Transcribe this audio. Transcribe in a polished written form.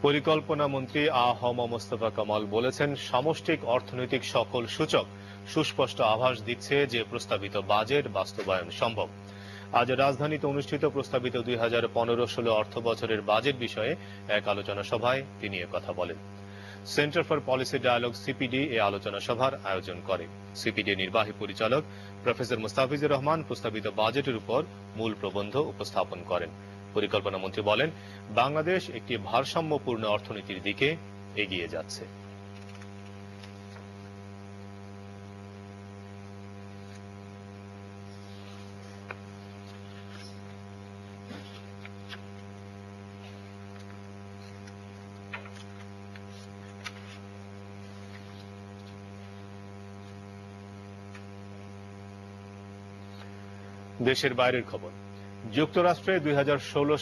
পরিকল্পনা মন্ত্রী মোস্তফা কামাল বলেছেন, সামষ্টিক অর্থনৈতিক সকল সূচক সুস্পষ্ট আভাস দিচ্ছে যে প্রস্তাবিত বাজেট বাস্তবায়ন সম্ভব। আজ রাজধানীতে অনুষ্ঠিত প্রস্তাবিত 2015-16 অর্থ বছরের বাজেট বিষয়ে এক আলোচনা সভায় তিনি একথা বলেন। Centre for Policy Dialogue CPD এ আলোচনা সভার আয়োজন করে। সিপিডি নির্বাহী পরিচালক প্রফেসর মুস্তাফিজুর রহমান প্রস্তাবিত বাজেটের উপর মূল প্রবন্ধ উপস্থাপন করেন। পরিকল্পনা মন্ত্রী বলেন, বাংলাদেশ একটি ভারসাম্যপূর্ণ অর্থনীতির দিকে এগিয়ে যাচ্ছে। দেশের বাইরের খবর। যুক্তরাষ্ট্রে 2016